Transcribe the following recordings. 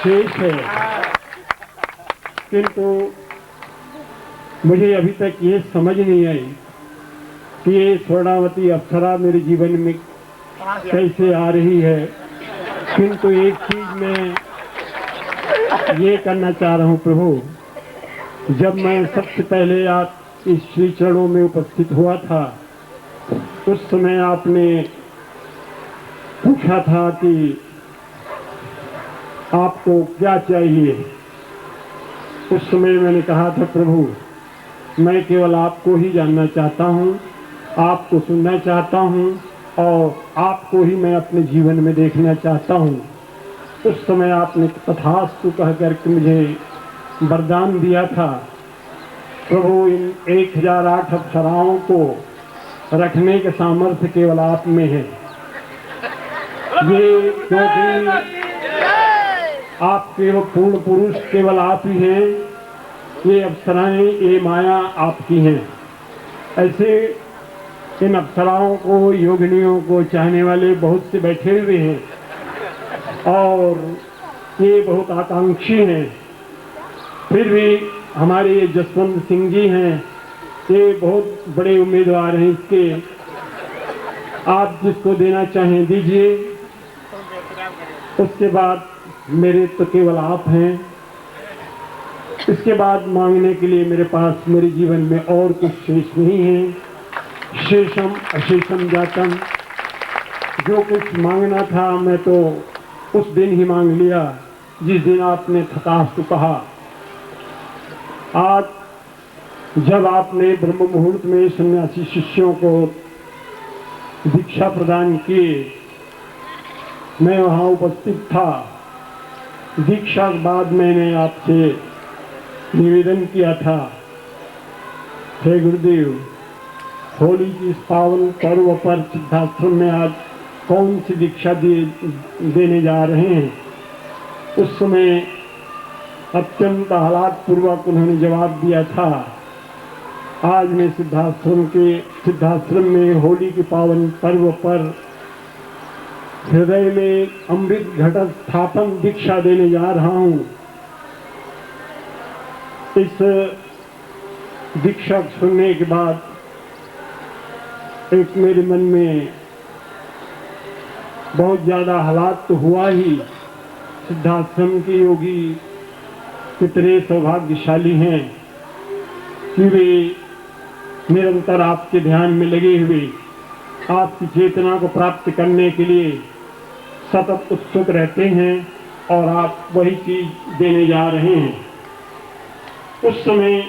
शेष है, किंतु मुझे अभी तक ये समझ नहीं आई कि ये स्वर्णावती अप्सरा मेरे जीवन में कैसे आ रही है। किंतु एक चीज मैं ये करना चाह रहा हूँ प्रभु, जब मैं सबसे पहले आप इस श्री चरणों में उपस्थित हुआ था, उस समय आपने पूछा था कि आपको क्या चाहिए। उस समय मैंने कहा था प्रभु, मैं केवल आपको ही जानना चाहता हूँ, आपको सुनना चाहता हूँ और आपको ही मैं अपने जीवन में देखना चाहता हूँ। उस समय आपने तथास्तु कह करके मुझे वरदान दिया था। प्रभु, इन 1008 अप्सराओं को रखने के सामर्थ्य केवल आप में है। ये क्योंकि आप केवल पूर्ण पुरुष केवल आप ही हैं, ये अप्सराएं, ये माया आपकी हैं। ऐसे इन अप्सराओं को, योगिनियों को चाहने वाले बहुत से बैठे हुए हैं और ये बहुत आकांक्षी हैं। फिर भी हमारे ये जसवंत सिंह जी हैं, ये बहुत बड़े उम्मीदवार हैं इसके। आप जिसको देना चाहें दीजिए। उसके बाद मेरे तो केवल आप हैं। इसके बाद मांगने के लिए मेरे पास मेरे जीवन में और कुछ शेष नहीं है। शेषम अशेषम जातम, जो कुछ मांगना था मैं तो उस दिन ही मांग लिया जिस दिन आपने तथास्तु कहा। आज जब आपने ब्रह्म मुहूर्त में सन्यासी शिष्यों को दीक्षा प्रदान किए, मैं वहाँ उपस्थित था। दीक्षा के बाद मैंने आपसे निवेदन किया था, हे गुरुदेव, होली की इस पावन पर्व पर सिद्धाश्रम में आज कौन सी दीक्षा देने जा रहे हैं। उस समय अत्यंत हालात पूर्वक उन्होंने जवाब दिया था, आज मैं सिद्धाश्रम में होली के पावन पर्व पर हृदय में अमृत घट स्थापन दीक्षा देने जा रहा हूँ। इस दीक्षा सुनने के बाद एक मेरे मन में बहुत ज्यादा हालात तो हुआ ही। सिद्धाश्रम के योगी कितने सौभाग्यशाली हैं कि वे निरंतर आपके ध्यान में लगे हुए आपकी चेतना को प्राप्त करने के लिए सतत उत्सुक रहते हैं और आप वही चीज देने जा रहे हैं। उस समय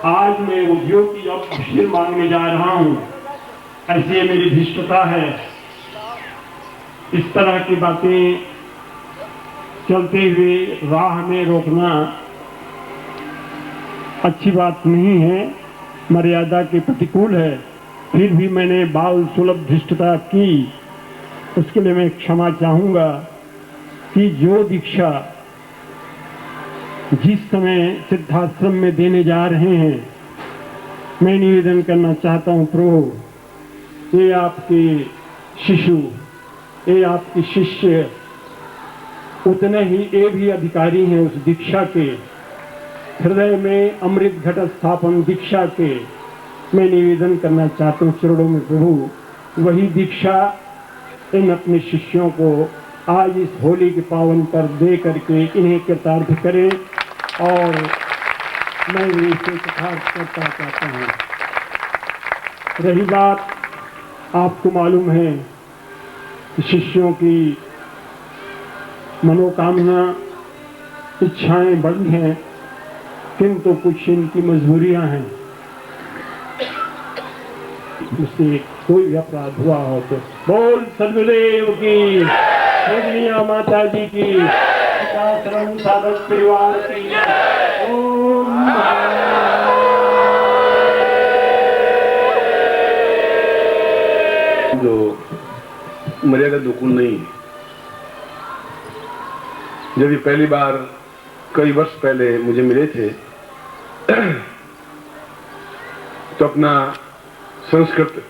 आज मैं उद्योग की अब शील मांगने जा रहा हूं, ऐसी मेरी धृष्टता है। इस तरह की बातें चलते हुए राह में रोकना अच्छी बात नहीं है, मर्यादा के प्रतिकूल है। फिर भी मैंने बाल सुलभ धृष्टता की, उसके लिए मैं क्षमा चाहूंगा कि जो दीक्षा जिस समय सिद्धाश्रम में देने जा रहे हैं, मैं निवेदन करना चाहता हूं प्रभु, ये आपके शिशु, ये आपके शिष्य उतने ही ये भी अधिकारी हैं उस दीक्षा के। हृदय में अमृत घट स्थापन दीक्षा के मैं निवेदन करना चाहता हूँ चरणों में प्रभु, वही दीक्षा इन अपने शिष्यों को आज इस होली के पावन पर दे करके इन्हें कृतार्थ करें और मैं भी इसे कृतार्थ करता चाहता हूँ। रही बात, आपको मालूम है कि शिष्यों की मनोकामना इच्छाएं बड़ी हैं, किंतु कुछ इनकी मजबूरियां हैं। उससे कोई भी अपराध हुआ हो तो बोल सदगुरुदेव की, पूजनीय माता जी की, सिद्धाश्रम साधक परिवार की ओम। जो मर्यादा बिल्कुल नहीं है। जब ये पहली बार कई वर्ष पहले मुझे मिले थे तो अपना संस्कृत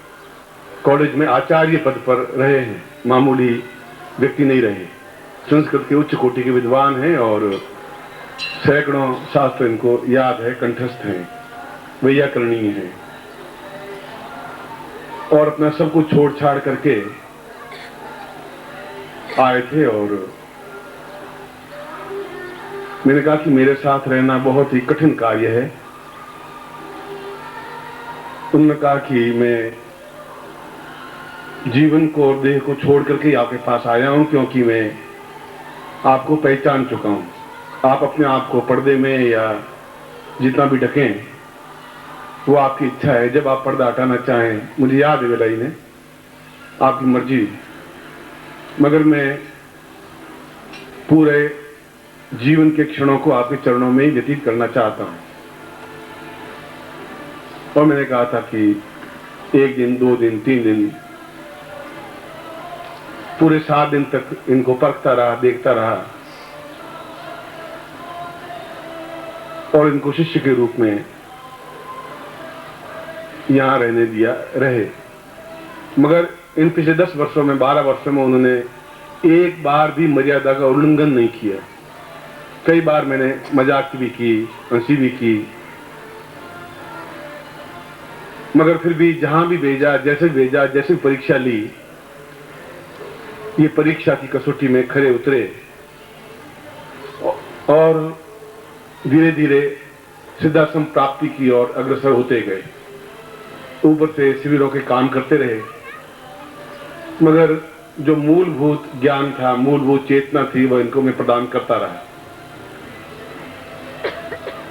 कॉलेज में आचार्य पद पर रहे हैं, मामूली व्यक्ति नहीं रहे। संस्कृत के उच्च कोटि के विद्वान हैं और सैकड़ों शास्त्र इनको याद है, कंठस्थ हैं, वैयाकरणीय हैं, और अपना सब कुछ छोड़ छाड़ करके आए थे। और मैंने कहा कि मेरे साथ रहना बहुत ही कठिन कार्य है। उन्होंने कहा कि मैं जीवन को और देह को छोड़ करके आपके पास आया हूं, क्योंकि मैं आपको पहचान चुका हूं। आप अपने आप को पर्दे में या जितना भी ढकें वो आपकी इच्छा है। जब आप पर्दा हटाना चाहें, मुझे याद है वेलाई ने, आपकी मर्जी, मगर मैं पूरे जीवन के क्षणों को आपके चरणों में ही व्यतीत करना चाहता हूं। और मैंने कहा था कि 1 दिन, 2 दिन, 3 दिन, पूरे 7 दिन तक इनको परखता रहा, देखता रहा और इनको शिष्य के रूप में यहां रहने दिया, रहे। मगर इन पिछले 10 वर्षों में, 12 वर्षों में उन्होंने एक बार भी मर्यादा का उल्लंघन नहीं किया। कई बार मैंने मजाक भी की, हंसी भी की, मगर फिर भी जहां भी भेजा, जैसे परीक्षा ली, ये परीक्षा की कसौटी में खरे उतरे और धीरे धीरे सिद्धाश्रम प्राप्ति की ओर अग्रसर होते गए। ऊपर से शिविरों के काम करते रहे, मगर जो मूलभूत ज्ञान था, मूलभूत चेतना थी, वह इनको मैं प्रदान करता रहा।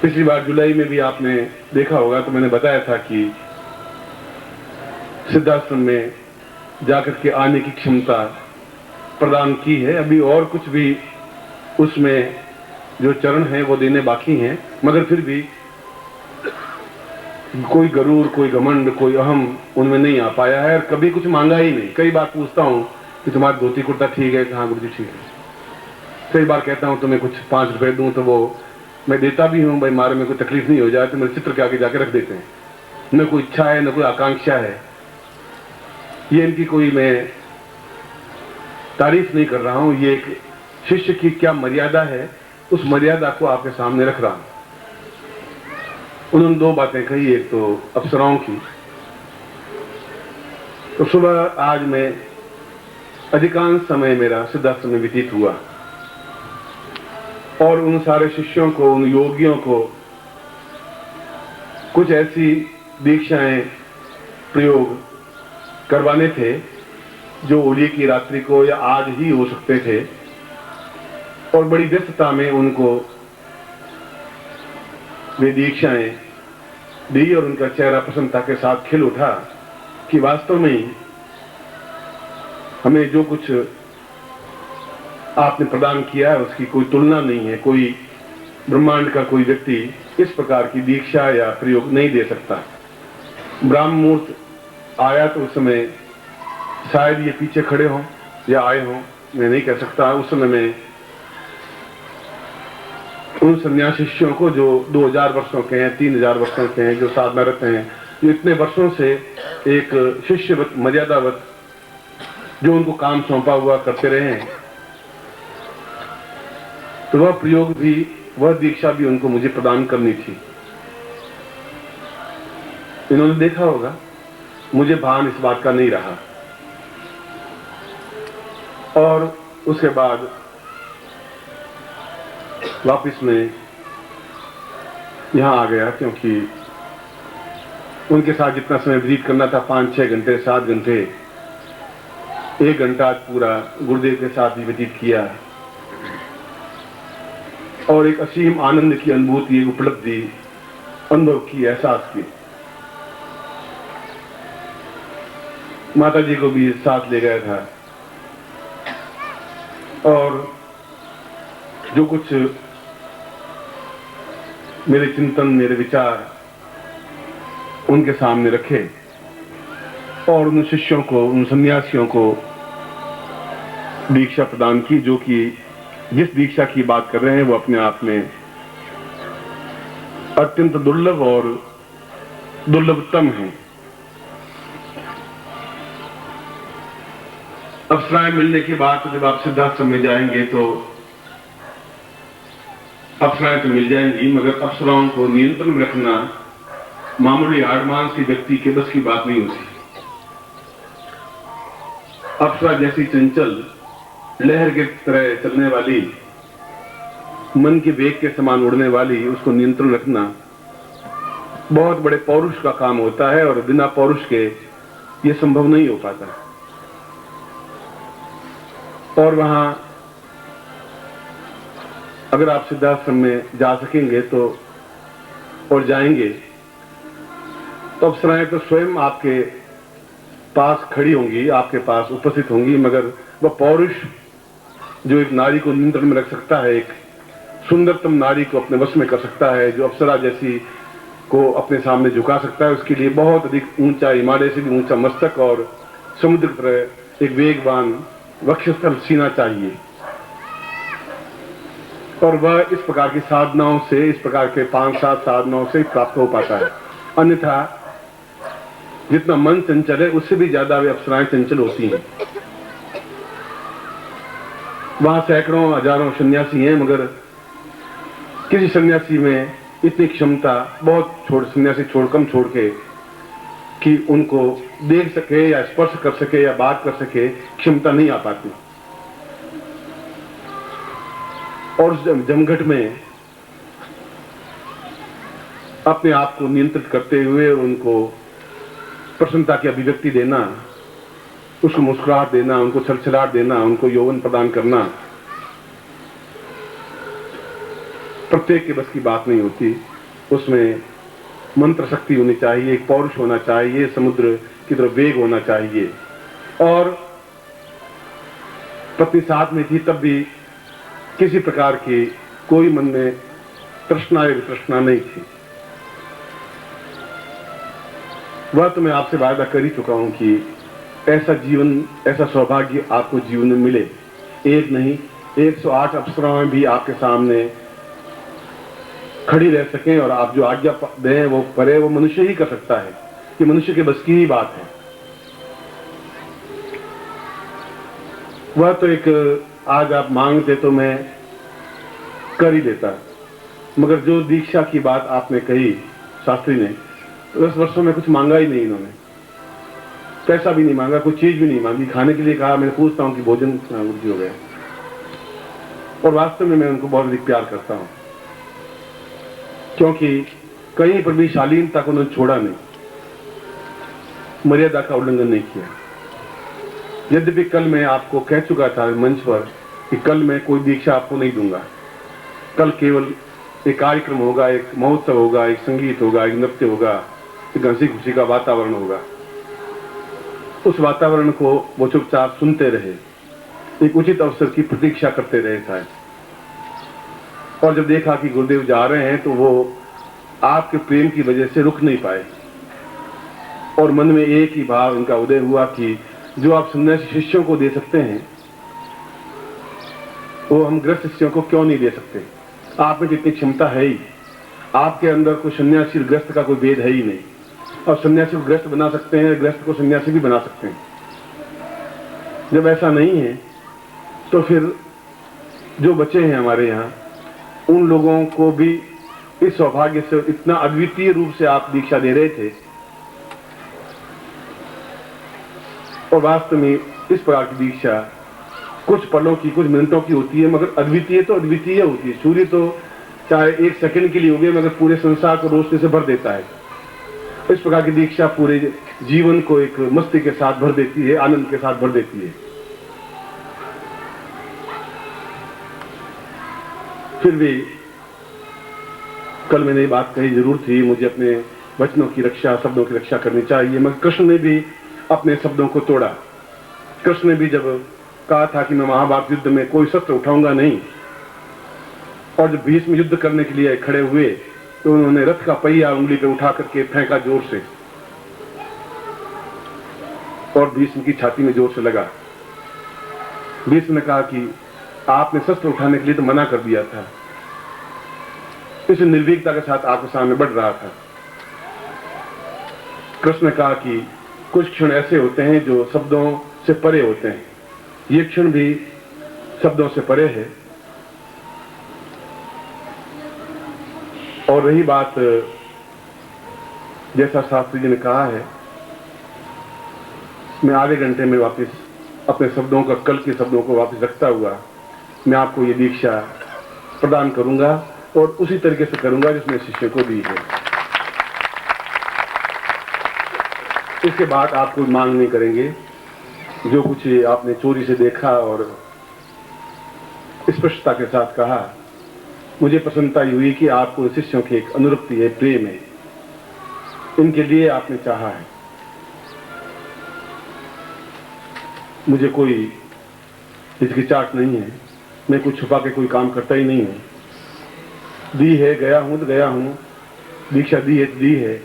पिछली बार जुलाई में भी आपने देखा होगा तो मैंने बताया था कि सिद्धाश्रम में जाकर के आने की क्षमता प्रदान की है। अभी और कुछ भी उसमें जो चरण हैं वो देने बाकी हैं, मगर फिर भी कोई गरूर, कोई घमंड, कोई अहम उनमें नहीं आ पाया है और कभी कुछ मांगा ही नहीं। कई बार पूछता हूं कि तुम्हारा धोती कुर्ता ठीक है? कहाँ गुरुजी ठीक है। कई बार कहता हूं तुम्हें कुछ 5 रुपए दूं तो वो मैं देता भी हूं, भाई मारे में कोई तकलीफ नहीं हो जाए, तो मेरे चित्र के आगे जाके रख देते हैं। न कोई इच्छा है, न कोई आकांक्षा है। ये इनकी कोई मैं तारीफ नहीं कर रहा हूं, ये एक शिष्य की क्या मर्यादा है, उस मर्यादा को आपके सामने रख रहा हूं। उन्होंने 2 बातें कही, एक तो अप्सराओं की। तो सुबह आज मैं अधिकांश समय मेरा सिद्धाश्रम में व्यतीत हुआ और उन सारे शिष्यों को, उन योगियों को कुछ ऐसी दीक्षाएं प्रयोग करवाने थे जो होली की रात्रि को या आज ही हो सकते थे, और बड़ी व्यस्तता में उनको वे दीक्षाएं दी और उनका चेहरा प्रसन्नता के साथ खिल उठा कि वास्तव में हमें जो कुछ आपने प्रदान किया है उसकी कोई तुलना नहीं है। कोई ब्रह्मांड का कोई व्यक्ति इस प्रकार की दीक्षा या प्रयोग नहीं दे सकता। ब्राह्म मुहूर्त आया तो उस समय शायद ये पीछे खड़े हों या आए हों, मैं नहीं कह सकता। उस समय में उन सन्यास शिष्यों को जो 2000 वर्षों के हैं, 3000 वर्षों के हैं, जो साधनारत हैं, जो इतने वर्षों से एक शिष्यवत, मर्यादावत जो उनको काम सौंपा हुआ करते रहे हैं, तो वह प्रयोग भी, वह दीक्षा भी उनको मुझे प्रदान करनी थी। इन्होंने देखा होगा मुझे भान इस बात का नहीं रहा और उसके बाद वापस में यहां आ गया, क्योंकि उनके साथ जितना समय व्यतीत करना था, 5-6 घंटे, 7 घंटे, 1 घंटा पूरा गुरुदेव के साथ भी व्यतीत किया और एक असीम आनंद की अनुभूति, एक उपलब्धि, अनुभव की, एहसास की। माता जी को भी साथ ले गया था और जो कुछ मेरे चिंतन, मेरे विचार उनके सामने रखे और उन शिष्यों को, उन सन्यासियों को दीक्षा प्रदान की, जो कि जिस दीक्षा की बात कर रहे हैं वो अपने आप में अत्यंत दुर्लभ और दुर्लभतम है। अप्सराएं मिलने के बाद जब आप सिद्धाश्रम में जाएंगे तो अप्सराएं तो मिल जाएंगी, मगर अप्सराओं को नियंत्रण में रखना मामूली आडमानसी व्यक्ति के बस की बात नहीं होती। अप्सरा जैसी चंचल लहर की तरह चलने वाली, मन के वेग के समान उड़ने वाली, उसको नियंत्रण रखना बहुत बड़े पौरुष का काम होता है और बिना पौरुष के यह संभव नहीं हो पाता। और वहां अगर आप सिद्धाश्रम में जा सकेंगे तो और जाएंगे तो अप्सराएं तो स्वयं आपके पास खड़ी होंगी, आपके पास उपस्थित होंगी, मगर वह पौरुष जो एक नारी को नियंत्रण में रख सकता है, एक सुंदरतम नारी को अपने वश में कर सकता है, जो अप्सरा जैसी को अपने सामने झुका सकता है, उसके लिए बहुत अधिक ऊंचा, हिमालय से भी ऊंचा मस्तक और समुद्र की तरह एक वेगवान वक्षस्थल सीना चाहिए। और वह इस प्रकार की साधनाओं से, इस प्रकार के 5-7 साधनाओं से प्राप्त हो पाता है। अन्यथा जितना मन चंचल है उससे भी ज्यादा वे अप्सराएं चंचल होती हैं। वहां सैकड़ों हजारों सन्यासी हैं, मगर किसी सन्यासी में इतनी क्षमता, बहुत सन्यासी कम छोड़ के कि उनको देख सके या स्पर्श कर सके या बात कर सके, क्षमता नहीं आ पाती। और जमघट में अपने आप को नियंत्रित करते हुए उनको प्रसन्नता की अभिव्यक्ति देना, उसको मुस्कुराहट देना, उनको छलछलाहट देना, उनको यौवन प्रदान करना प्रत्येक के बस की बात नहीं होती। उसमें मंत्र शक्ति होनी चाहिए, एक पौरुष होना चाहिए, समुद्र की तरफ वेग होना चाहिए। और पत्नी साथ में थी तब भी किसी प्रकार की कोई मन में तृष्णा या वितृष्णा नहीं थी। वह तो मैं आपसे वादा कर ही चुका हूं कि ऐसा जीवन, ऐसा सौभाग्य आपको जीवन में मिले। एक नहीं 108 अप्सराएं भी आपके सामने खड़ी रह सकें और आप जो आज्ञा दें वो करे, वो मनुष्य ही कर सकता है। ये मनुष्य के बस की ही बात है। वह तो एक आज आप मांगते तो मैं कर ही देता, मगर जो दीक्षा की बात आपने कही शास्त्री ने, 10 वर्षों में कुछ मांगा ही नहीं इन्होंने, पैसा भी नहीं मांगा, कोई चीज भी नहीं मांगी। खाने के लिए कहा, मैं पूछता हूं कि भोजन वृद्धि हो गया। और वास्तव में मैं उनको बहुत अधिक प्यार करता हूं, क्योंकि कहीं पर भी शालीनता को उन्होंने छोड़ा नहीं, मर्यादा का उल्लंघन नहीं किया। यद्यपि कल मैं आपको कह चुका था मंच पर कि कल मैं कोई दीक्षा आपको नहीं दूंगा, कल केवल एक कार्यक्रम होगा, एक महोत्सव होगा, एक संगीत होगा, एक नृत्य होगा, एक हंसी खुशी का वातावरण होगा। उस वातावरण को वो चुपचाप सुनते रहे, एक उचित अवसर की प्रतीक्षा करते रहे शायद। और जब देखा कि गुरुदेव जा रहे हैं तो वो आपके प्रेम की वजह से रुक नहीं पाए और मन में एक ही भाव इनका उदय हुआ कि जो आप सन्यासी शिष्यों को दे सकते हैं वो हम गृहस्थ शिष्यों को क्यों नहीं दे सकते। आप में जितनी क्षमता है ही, आपके अंदर कोई सन्यासी और गृहस्थ का कोई भेद है ही नहीं। और सन्यासी को गृहस्थ बना सकते हैं, गृहस्थ को सन्यासी भी बना सकते हैं। जब ऐसा नहीं है तो फिर जो बच्चे हैं हमारे यहाँ, उन लोगों को भी इस सौभाग्य से इतना अद्वितीय रूप से आप दीक्षा दे रहे थे। और वास्तव में इस प्रकार की दीक्षा कुछ पलों की, कुछ मिनटों की होती है, मगर अद्वितीय तो अद्वितीय होती है। सूर्य तो चाहे 1 सेकंड के लिए हो गए, मगर पूरे संसार को रोशनी से भर देता है। इस प्रकार की दीक्षा पूरे जीवन को एक मस्ती के साथ भर देती है, आनंद के साथ भर देती है। फिर भी कल मैंने ये बात कही जरूर थी, मुझे अपने वचनों की रक्षा, शब्दों की रक्षा करनी चाहिए, मगर कृष्ण ने भी अपने शब्दों को तोड़ा। कृष्ण ने भी जब कहा था कि मैं महाभारत युद्ध में कोई शस्त्र उठाऊंगा नहीं, और जब भीष्म युद्ध करने के लिए खड़े हुए तो उन्होंने रथ का पहिया उंगली पे उठा करके फेंका जोर से, और भीष्म की छाती में जोर से लगा। भीष्म ने कहा कि आपने शस्त्र उठाने के लिए तो मना कर दिया था। इस निर्भीकता के साथ आपके सामने बढ़ रहा था। कृष्ण ने कहा कि कुछ क्षण ऐसे होते हैं जो शब्दों से परे होते हैं, ये क्षण भी शब्दों से परे है। और रही बात, जैसा शास्त्री जी ने कहा है, मैं आधे घंटे में वापस अपने शब्दों का, कल के शब्दों को वापस रखता हुआ मैं आपको ये दीक्षा प्रदान करूंगा और उसी तरीके से करूंगा जिसने शिष्य को दी है। इसके बाद आप कोई मांग नहीं करेंगे। जो कुछ आपने चोरी से देखा और स्पष्टता के साथ कहा, मुझे प्रसन्नता हुई कि आपको शिष्यों की एक अनुरक्ति है, प्रेम है, इनके लिए आपने चाहा है। मुझे कोई हिचकिचाहट नहीं है, मैं कुछ छुपा के कोई काम करता ही नहीं हूं। दी है, गया हूं तो गया हूं, दीक्षा दी है तो दी है।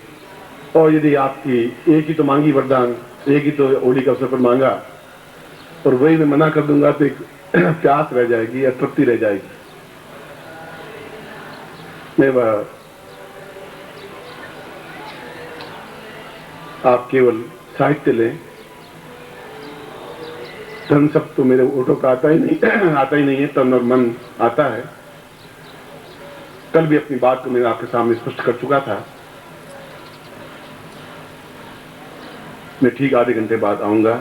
और यदि आपकी एक ही तो मांगी वरदान, एक ही तो ओली के अवसर पर मांगा और वही मैं मना कर दूंगा तो एक प्यास रह जाएगी, अतृप्ति रह जाएगी। मैं वह आप केवल साहित्य लें, धन सब तो मेरे ओठों का आता ही नहीं है, तन और मन आता है। कल भी अपनी बात को मैं आपके सामने स्पष्ट कर चुका था। मैं ठीक आधे घंटे बाद आऊंगा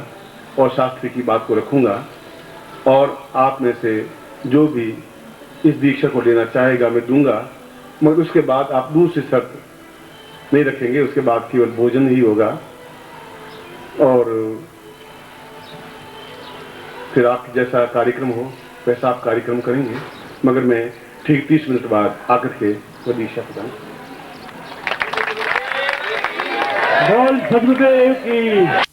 और शास्त्री की बात को रखूंगा और आप में से जो भी इस दीक्षा को लेना चाहेगा मैं दूंगा, मगर उसके बाद आप दूसरी शर्त नहीं रखेंगे। उसके बाद केवल भोजन ही होगा और फिर आप जैसा कार्यक्रम हो वैसा आप कार्यक्रम करेंगे, मगर मैं ठीक 30 मिनट बाद आकर के वो दीक्षा प्रदान। बोल सदगुरुदेव की।